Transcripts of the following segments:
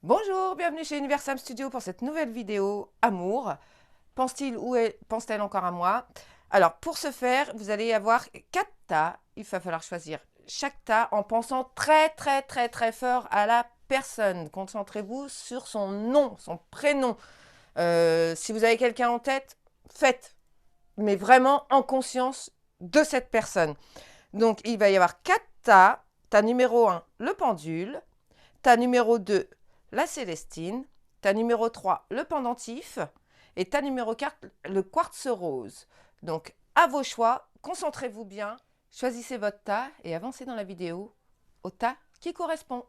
Bonjour, bienvenue chez Universam Studio pour cette nouvelle vidéo Amour. Pense-t-il ou pense-t-elle encore à moi? Alors, pour ce faire, vous allez avoir 4 tas. Il va falloir choisir chaque tas en pensant très très très très fort à la personne. Concentrez-vous sur son nom, son prénom. Si vous avez quelqu'un en tête, faites, mais vraiment en conscience de cette personne. Donc, il va y avoir 4 tas. Tas numéro 1, le pendule. Tas numéro 2, la Célestine. Tas numéro 3, le pendentif. Et tas numéro 4, le quartz rose. Donc, à vos choix, concentrez-vous bien, choisissez votre tas et avancez dans la vidéo au tas qui correspond.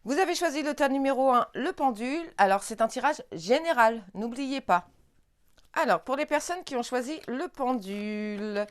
Vous avez choisi le tas numéro 1, le pendule. Alors, c'est un tirage général, n'oubliez pas. Alors, pour les personnes qui ont choisi le pendule,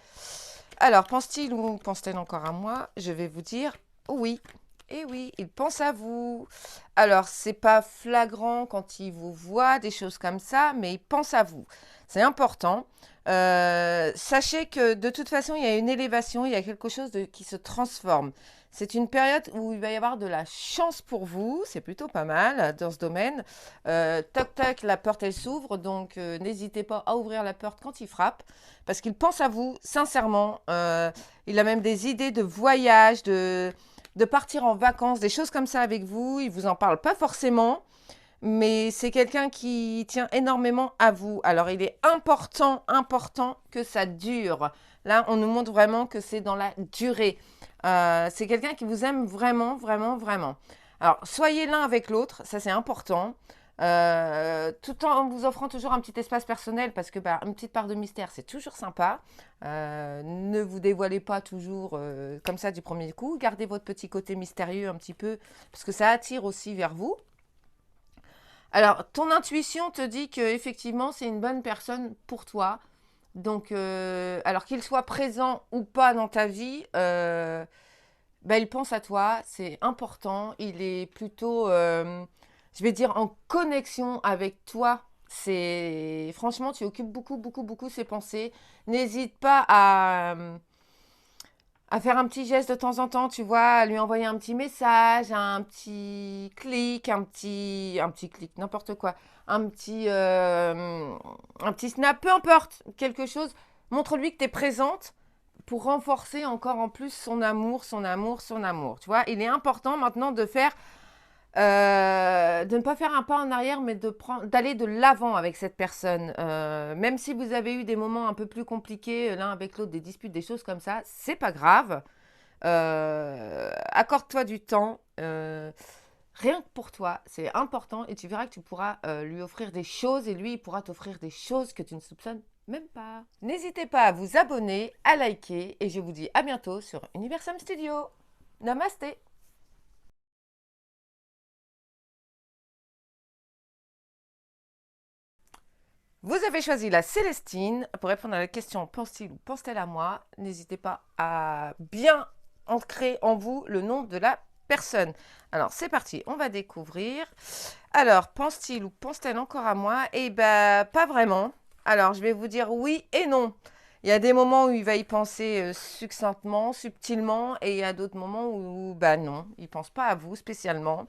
alors, pense-t-il ou pense-t-elle encore à moi? Je vais vous dire oui. Et oui, il pense à vous. Alors, c'est pas flagrant quand il vous voit, des choses comme ça, mais il pense à vous. C'est important. Sachez que de toute façon, il y a une élévation, il y a quelque chose qui se transforme. C'est une période où il va y avoir de la chance pour vous. C'est plutôt pas mal dans ce domaine. Toc toc, la porte elle s'ouvre, donc n'hésitez pas à ouvrir la porte quand il frappe, parce qu'il pense à vous sincèrement. Il a même des idées de voyage, de partir en vacances, des choses comme ça avec vous. Il vous en parle pas forcément, mais c'est quelqu'un qui tient énormément à vous. Alors il est important que ça dure. Là, on nous montre vraiment que c'est dans la durée. C'est quelqu'un qui vous aime vraiment. Alors, soyez l'un avec l'autre, ça c'est important. Tout en vous offrant toujours un petit espace personnel, parce que une petite part de mystère, c'est toujours sympa. Ne vous dévoilez pas toujours comme ça du premier coup. Gardez votre petit côté mystérieux un petit peu, parce que ça attire aussi vers vous. Alors, ton intuition te dit que effectivement, c'est une bonne personne pour toi. Donc, alors qu'il soit présent ou pas dans ta vie, il pense à toi, c'est important. Il est plutôt, je vais dire, en connexion avec toi. C'est franchement, tu occupes beaucoup ses pensées. N'hésite pas à faire un petit geste de temps en temps, tu vois, à lui envoyer un petit message, un petit clic, un petit clic, n'importe quoi, un petit snap, peu importe, quelque chose. Montre-lui que tu es présente pour renforcer encore en plus son amour. Tu vois, il est important maintenant de ne pas faire un pas en arrière, mais d'aller de l'avant avec cette personne. Même si vous avez eu des moments un peu plus compliqués l'un avec l'autre, des disputes, des choses comme ça, c'est pas grave. Accorde-toi du temps. Rien que pour toi, c'est important et tu verras que tu pourras lui offrir des choses et lui, il pourra t'offrir des choses que tu ne soupçonnes même pas. N'hésitez pas à vous abonner, à liker et je vous dis à bientôt sur Universam Studio. Namasté. Vous avez choisi la Célestine. Pour répondre à la question pense-t-il ou pense-t-elle à moi, n'hésitez pas à bien ancrer en vous le nom de la personne. Alors c'est parti, on va découvrir. Alors, pense-t-il ou pense-t-elle encore à moi? Eh ben, pas vraiment. Alors, je vais vous dire oui et non. Il y a des moments où il va y penser succinctement, subtilement, et il y a d'autres moments où, bah non, il pense pas à vous spécialement.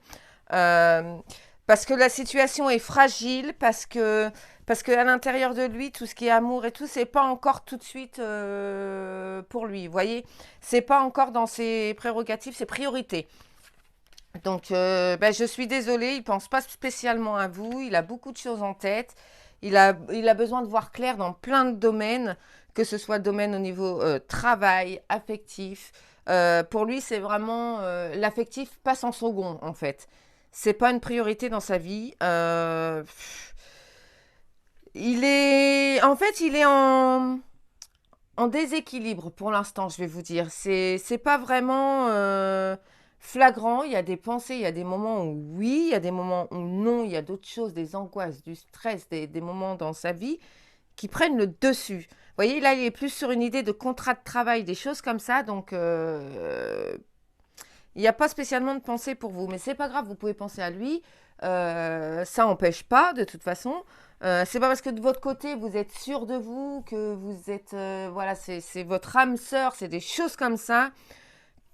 Euh, Parce que la situation est fragile, parce que à l'intérieur de lui, tout ce qui est amour et tout, c'est pas encore tout de suite pour lui. Vous voyez, c'est pas encore dans ses prérogatives, ses priorités. Donc, je suis désolée, il pense pas spécialement à vous. Il a beaucoup de choses en tête. Il a besoin de voir clair dans plein de domaines, que ce soit domaine au niveau travail, affectif. Pour lui, c'est vraiment l'affectif passe en second, en fait. C'est pas une priorité dans sa vie. Il est en déséquilibre pour l'instant, je vais vous dire. C'est pas vraiment flagrant. Il y a des pensées, il y a des moments où oui, il y a des moments où non. Il y a d'autres choses, des angoisses, du stress, des moments dans sa vie qui prennent le dessus. Vous voyez, là, il est plus sur une idée de contrat de travail, des choses comme ça. Donc, Il n'y a pas spécialement de pensée pour vous, mais c'est pas grave, vous pouvez penser à lui. Ça n'empêche pas, de toute façon. C'est pas parce que de votre côté, vous êtes sûr de vous, que vous êtes... voilà, c'est votre âme sœur, c'est des choses comme ça,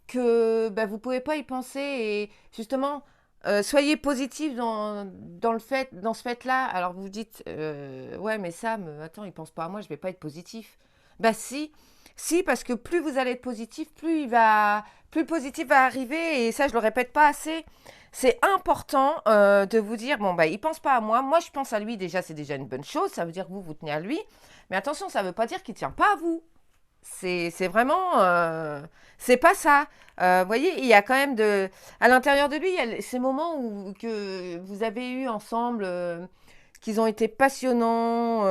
que bah, vous pouvez pas y penser. Et justement, soyez positif dans ce fait-là. Alors vous vous dites, ouais, mais Sam, attends, il pense pas à moi, je vais pas être positif. Bah si, parce que plus vous allez être positif, plus le positif va arriver. Et ça, je le répète pas assez. C'est important de vous dire, bon, bah, il pense pas à moi. Moi, je pense à lui. Déjà, c'est déjà une bonne chose. Ça veut dire que vous tenez à lui. Mais attention, ça veut pas dire qu'il tient pas à vous. C'est vraiment... c'est pas ça. Vous voyez, il y a quand même à l'intérieur de lui, il y a ces moments que vous avez eu ensemble, qu'ils ont été passionnants.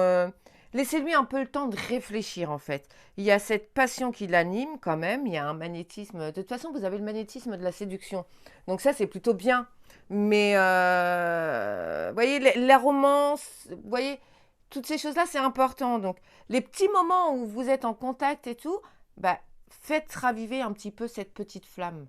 Laissez-lui un peu le temps de réfléchir, en fait. Il y a cette passion qui l'anime quand même. Il y a un magnétisme. De toute façon, vous avez le magnétisme de la séduction. Donc ça, c'est plutôt bien. Mais, vous voyez, la romance, vous voyez, toutes ces choses-là, c'est important. Donc, les petits moments où vous êtes en contact et tout, bah, faites raviver un petit peu cette petite flamme.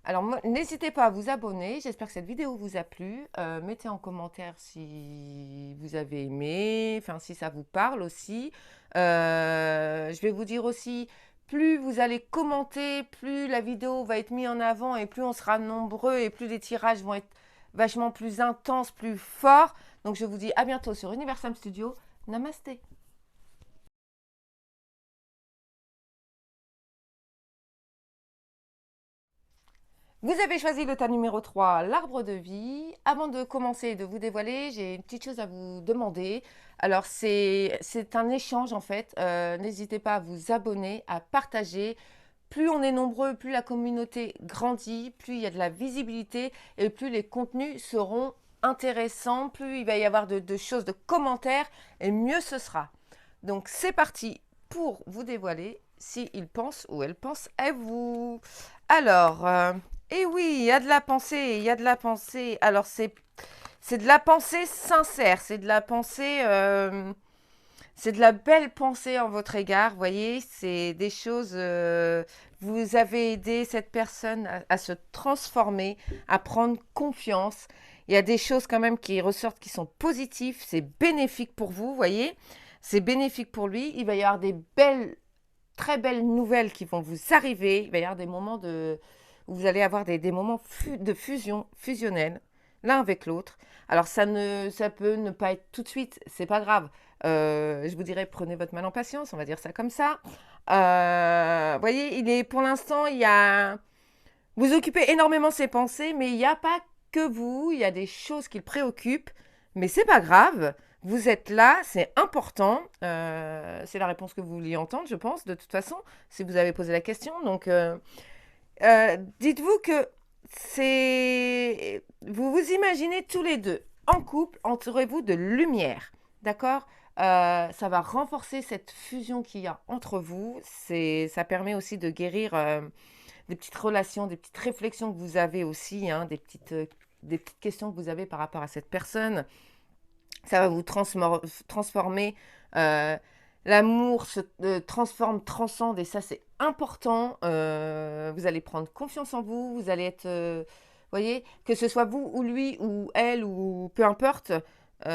Alors, n'hésitez pas à vous abonner. J'espère que cette vidéo vous a plu. Mettez en commentaire si vous avez aimé, enfin si ça vous parle aussi. Je vais vous dire aussi, plus vous allez commenter, plus la vidéo va être mise en avant et plus on sera nombreux et plus les tirages vont être vachement plus intenses, plus forts. Donc, je vous dis à bientôt sur Universam Studio. Namasté. Vous avez choisi le tas numéro 3, l'arbre de vie. Avant de commencer et de vous dévoiler, j'ai une petite chose à vous demander. Alors, c'est un échange en fait. N'hésitez pas à vous abonner, à partager. Plus on est nombreux, plus la communauté grandit, plus il y a de la visibilité et plus les contenus seront intéressants, plus il va y avoir de choses, de commentaires et mieux ce sera. Donc, c'est parti pour vous dévoiler s'il pense ou elle pense à vous. Alors, et oui, il y a de la pensée, il y a de la pensée. Alors, c'est de la pensée sincère, c'est de la belle pensée en votre égard, vous voyez, c'est des choses, vous avez aidé cette personne à se transformer, à prendre confiance. Il y a des choses quand même qui ressortent qui sont positives, c'est bénéfique pour vous, vous voyez, c'est bénéfique pour lui. Il va y avoir des belles, très belles nouvelles qui vont vous arriver. Il va y avoir des moments où vous allez avoir des moments de fusion, fusionnels, l'un avec l'autre. Alors ça peut ne pas être tout de suite, c'est pas grave. Je vous dirais, prenez votre mal en patience, on va dire ça comme ça. Voyez, pour l'instant, vous occupez énormément ses pensées, mais il n'y a pas que vous, il y a des choses qui le préoccupent, mais c'est pas grave. Vous êtes là, c'est important. C'est la réponse que vous vouliez entendre, je pense, de toute façon, si vous avez posé la question. Donc, dites-vous que vous vous imaginez tous les deux en couple, entourez-vous de lumière, d'accord. Ça va renforcer cette fusion qu'il y a entre vous. Ça permet aussi de guérir des petites relations, des petites réflexions que vous avez aussi, hein, des petites questions que vous avez par rapport à cette personne. Ça va vous transformer. L'amour se transforme, transcende, et ça, c'est important. Vous allez prendre confiance en vous, vous allez être, voyez, que ce soit vous ou lui ou elle ou peu importe, il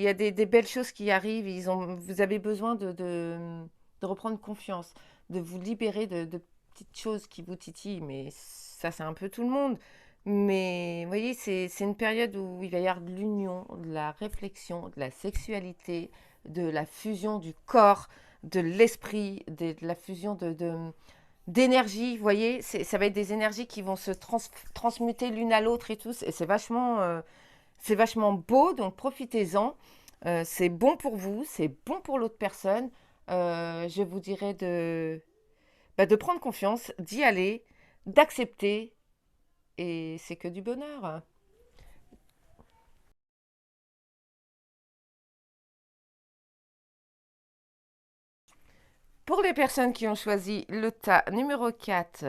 y a des belles choses qui arrivent. Vous avez besoin de reprendre confiance, de vous libérer de petites choses qui vous titillent, mais ça, c'est un peu tout le monde. Mais vous voyez, c'est une période où il va y avoir de l'union, de la réflexion, de la sexualité, de la fusion du corps, de l'esprit, de la fusion d'énergie. Vous voyez, ça va être des énergies qui vont se transmuter l'une à l'autre et tout. Et c'est vachement beau, donc profitez-en. C'est bon pour vous, c'est bon pour l'autre personne. Je vous dirais de prendre confiance, d'y aller, d'accepter. Et c'est que du bonheur. Pour les personnes qui ont choisi le tas numéro 4,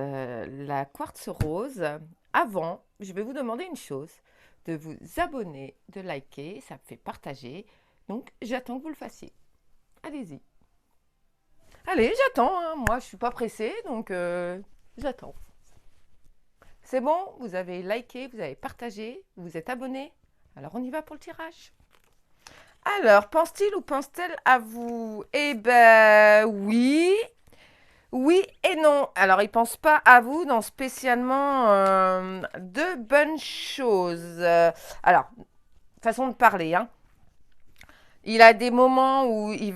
la quartz rose, avant, je vais vous demander une chose, de vous abonner, de liker, ça me fait partager. Donc, j'attends que vous le fassiez. Allez-y. Allez, j'attends, hein. Moi, je suis pas pressée, donc j'attends. C'est bon? Vous avez liké, vous avez partagé, vous vous êtes abonné? Alors, on y va pour le tirage. Alors, pense-t-il ou pense-t-elle à vous? Eh ben, oui. Oui et non. Alors, il ne pense pas à vous dans spécialement de bonnes choses. Alors, façon de parler, hein. Il a des moments où il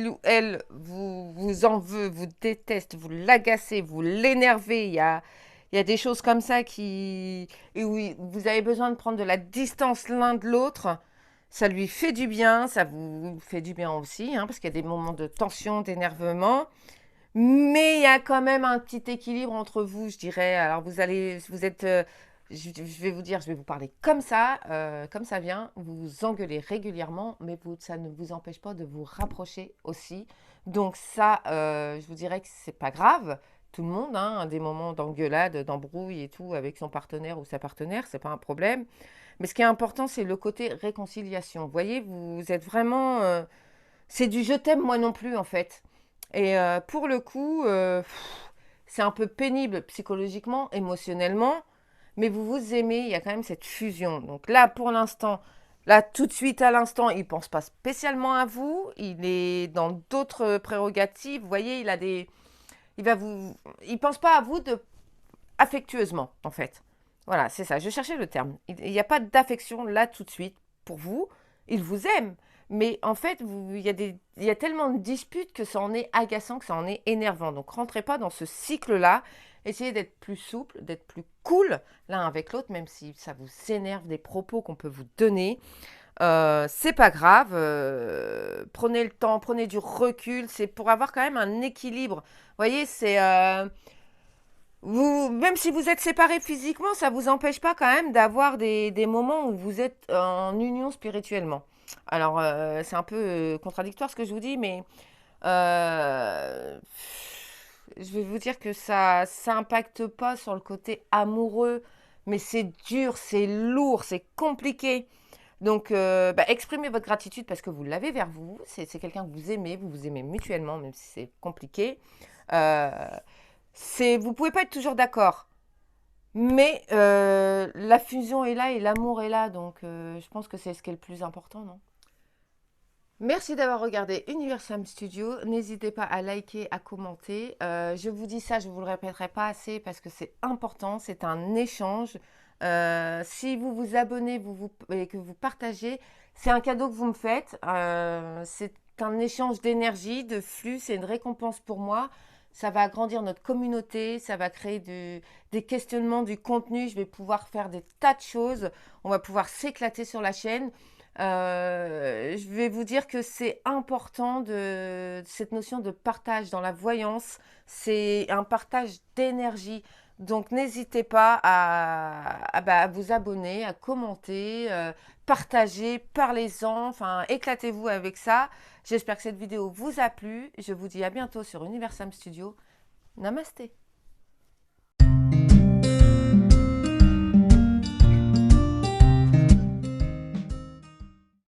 ou elle vous en veut, vous déteste, vous l'agacez, vous l'énervez. Il y a des choses comme ça et où vous avez besoin de prendre de la distance l'un de l'autre. Ça lui fait du bien, ça vous fait du bien aussi, hein, parce qu'il y a des moments de tension, d'énervement. Mais il y a quand même un petit équilibre entre vous, je dirais. Alors vous êtes, je vais vous dire, je vais vous parler comme ça vient. Vous vous engueulez régulièrement, mais ça ne vous empêche pas de vous rapprocher aussi. Donc ça, je vous dirais que c'est pas grave. Tout le monde, hein, a des moments d'engueulade, d'embrouille et tout avec son partenaire ou sa partenaire, c'est pas un problème. Mais ce qui est important, c'est le côté réconciliation. Vous voyez, vous êtes vraiment, c'est du je t'aime moi non plus en fait. Et pour le coup, c'est un peu pénible psychologiquement, émotionnellement, mais vous vous aimez, il y a quand même cette fusion. Donc là, pour l'instant, là, tout de suite à l'instant, il ne pense pas spécialement à vous, il est dans d'autres prérogatives. Vous voyez, il pense pas à vous affectueusement, en fait. Voilà, c'est ça, je cherchais le terme. Il n'y a pas d'affection là tout de suite pour vous. Il vous aime, mais en fait, il y a tellement de disputes que ça en est agaçant, que ça en est énervant. Donc, rentrez pas dans ce cycle-là. Essayez d'être plus souple, d'être plus cool l'un avec l'autre, même si ça vous énerve des propos qu'on peut vous donner. C'est pas grave. Prenez le temps, prenez du recul. C'est pour avoir quand même un équilibre. Vous voyez, même si vous êtes séparés physiquement, ça ne vous empêche pas quand même d'avoir des moments où vous êtes en union spirituellement. Alors, c'est un peu contradictoire ce que je vous dis, mais euh, je vais vous dire que ça n'impacte pas sur le côté amoureux, mais c'est dur, c'est lourd, c'est compliqué. Donc, exprimez votre gratitude parce que vous l'avez vers vous. C'est quelqu'un que vous vous aimez mutuellement, même si c'est compliqué. Euh, vous pouvez pas être toujours d'accord, mais la fusion est là et l'amour est là, donc je pense que c'est ce qui est le plus important, non? Merci d'avoir regardé Universam Studio. N'hésitez pas à liker, à commenter. Je vous dis ça, je ne vous le répéterai pas assez parce que c'est important, c'est un échange. Si vous vous abonnez et que vous partagez, c'est un cadeau que vous me faites. C'est un échange d'énergie, de flux, c'est une récompense pour moi. Ça va agrandir notre communauté, ça va créer des questionnements, du contenu. Je vais pouvoir faire des tas de choses. On va pouvoir s'éclater sur la chaîne. Je vais vous dire que c'est important cette notion de partage dans la voyance. C'est un partage d'énergie. Donc n'hésitez pas à vous abonner, à commenter, partager, parlez-en, enfin éclatez-vous avec ça. J'espère que cette vidéo vous a plu. Je vous dis à bientôt sur Universam Studio. Namasté.